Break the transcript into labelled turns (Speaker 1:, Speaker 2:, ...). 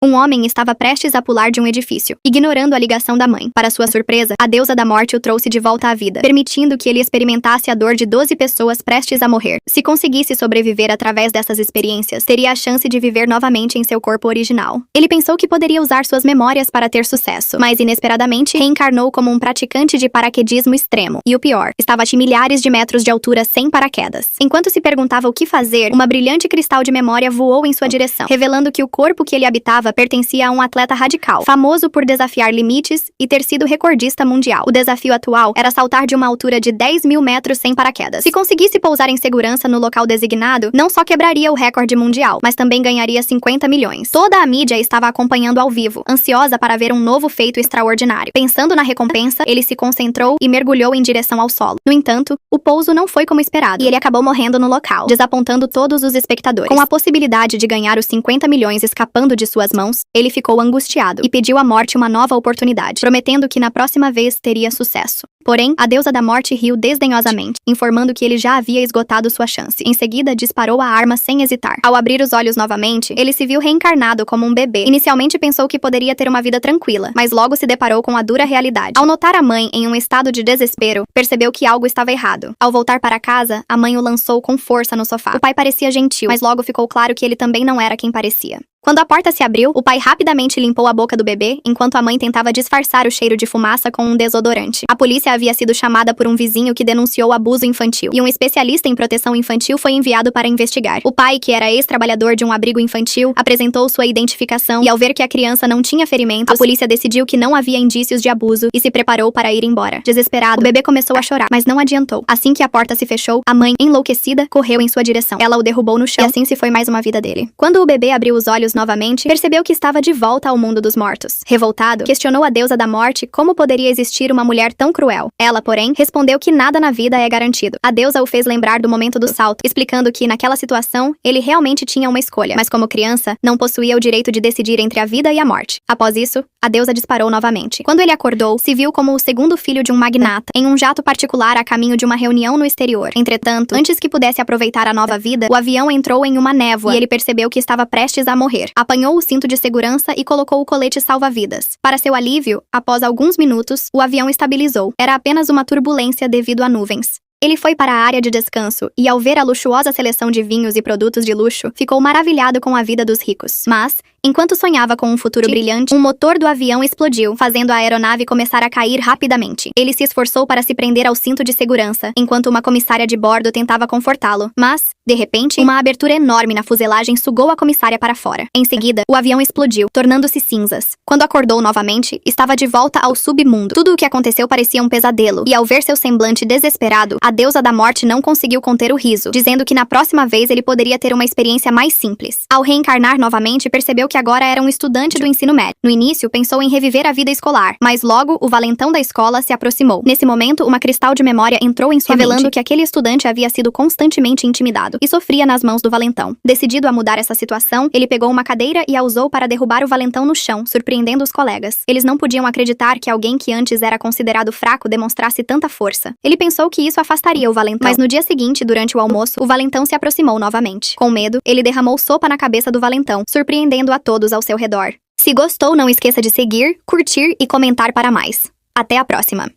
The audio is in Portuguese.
Speaker 1: Um homem estava prestes a pular de um edifício, ignorando a ligação da mãe. Para sua surpresa, a deusa da morte o trouxe de volta à vida, permitindo que ele experimentasse a dor de 12 pessoas prestes a morrer. Se conseguisse sobreviver através dessas experiências, teria a chance de viver novamente em seu corpo original. Ele pensou que poderia usar suas memórias para ter sucesso, mas inesperadamente reencarnou como um praticante de paraquedismo extremo. E o pior, estava a milhares de metros de altura sem paraquedas. Enquanto se perguntava o que fazer, uma brilhante cristal de memória voou em sua direção, revelando que o corpo que ele habitava pertencia a um atleta radical, famoso por desafiar limites e ter sido recordista mundial. O desafio atual era saltar de uma altura de 10.000 metros sem paraquedas. Se conseguisse pousar em segurança no local designado, não só quebraria o recorde mundial, mas também ganharia 50 milhões. Toda a mídia estava acompanhando ao vivo, ansiosa para ver um novo feito extraordinário. Pensando na recompensa, ele se concentrou e mergulhou em direção ao solo. No entanto, o pouso não foi como esperado, e ele acabou morrendo no local, desapontando todos os espectadores. Com a possibilidade de ganhar os 50 milhões escapando de suas mãos, ele ficou angustiado e pediu à morte uma nova oportunidade, prometendo que na próxima vez teria sucesso. Porém, a deusa da morte riu desdenhosamente, informando que ele já havia esgotado sua chance. Em seguida, disparou a arma sem hesitar. Ao abrir os olhos novamente, ele se viu reencarnado como um bebê. Inicialmente pensou que poderia ter uma vida tranquila, mas logo se deparou com a dura realidade. Ao notar a mãe em um estado de desespero, percebeu que algo estava errado. Ao voltar para casa, a mãe o lançou com força no sofá. O pai parecia gentil, mas logo ficou claro que ele também não era quem parecia. Quando a porta se abriu, o pai rapidamente limpou a boca do bebê, enquanto a mãe tentava disfarçar o cheiro de fumaça com um desodorante. A polícia havia sido chamada por um vizinho que denunciou abuso infantil, e um especialista em proteção infantil foi enviado para investigar. O pai, que era ex-trabalhador de um abrigo infantil, apresentou sua identificação, e ao ver que a criança não tinha ferimentos, a polícia decidiu que não havia indícios de abuso e se preparou para ir embora. Desesperado, o bebê começou a chorar, mas não adiantou. Assim que a porta se fechou, a mãe, enlouquecida, correu em sua direção. Ela o derrubou no chão, e assim se foi mais uma vida dele. Quando o bebê abriu os olhos novamente, percebeu que estava de volta ao mundo dos mortos. Revoltado, questionou a deusa da morte como poderia existir uma mulher tão cruel. Ela, porém, respondeu que nada na vida é garantido. A deusa o fez lembrar do momento do salto, explicando que, naquela situação, ele realmente tinha uma escolha, mas como criança, não possuía o direito de decidir entre a vida e a morte. Após isso, a deusa disparou novamente. Quando ele acordou, se viu como o segundo filho de um magnata, em um jato particular a caminho de uma reunião no exterior. Entretanto, antes que pudesse aproveitar a nova vida, o avião entrou em uma névoa e ele percebeu que estava prestes a morrer. Apanhou o cinto de segurança e colocou o colete salva-vidas. Para seu alívio, após alguns minutos, o avião estabilizou. Era apenas uma turbulência devido a nuvens. Ele foi para a área de descanso e, ao ver a luxuosa seleção de vinhos e produtos de luxo, ficou maravilhado com a vida dos ricos. Mas, enquanto sonhava com um futuro brilhante, um motor do avião explodiu, fazendo a aeronave começar a cair rapidamente. Ele se esforçou para se prender ao cinto de segurança, enquanto uma comissária de bordo tentava confortá-lo. Mas, de repente, uma abertura enorme na fuselagem sugou a comissária para fora. Em seguida, o avião explodiu, tornando-se cinzas. Quando acordou novamente, estava de volta ao submundo. Tudo o que aconteceu parecia um pesadelo, e ao ver seu semblante desesperado, a deusa da morte não conseguiu conter o riso, dizendo que na próxima vez ele poderia ter uma experiência mais simples. Ao reencarnar novamente, percebeu que agora era um estudante do ensino médio. No início, pensou em reviver a vida escolar, mas logo o valentão da escola se aproximou. Nesse momento, uma cristal de memória entrou em sua mente, revelando que aquele estudante havia sido constantemente intimidado e sofria nas mãos do valentão. Decidido a mudar essa situação, ele pegou uma cadeira e a usou para derrubar o valentão no chão, surpreendendo os colegas. Eles não podiam acreditar que alguém que antes era considerado fraco demonstrasse tanta força. Ele pensou que isso afastaria o valentão, mas no dia seguinte, durante o almoço, o valentão se aproximou novamente. Com medo, ele derramou sopa na cabeça do valentão, surpreendendo a todos ao seu redor. Se gostou, não esqueça de seguir, curtir e comentar para mais. Até a próxima!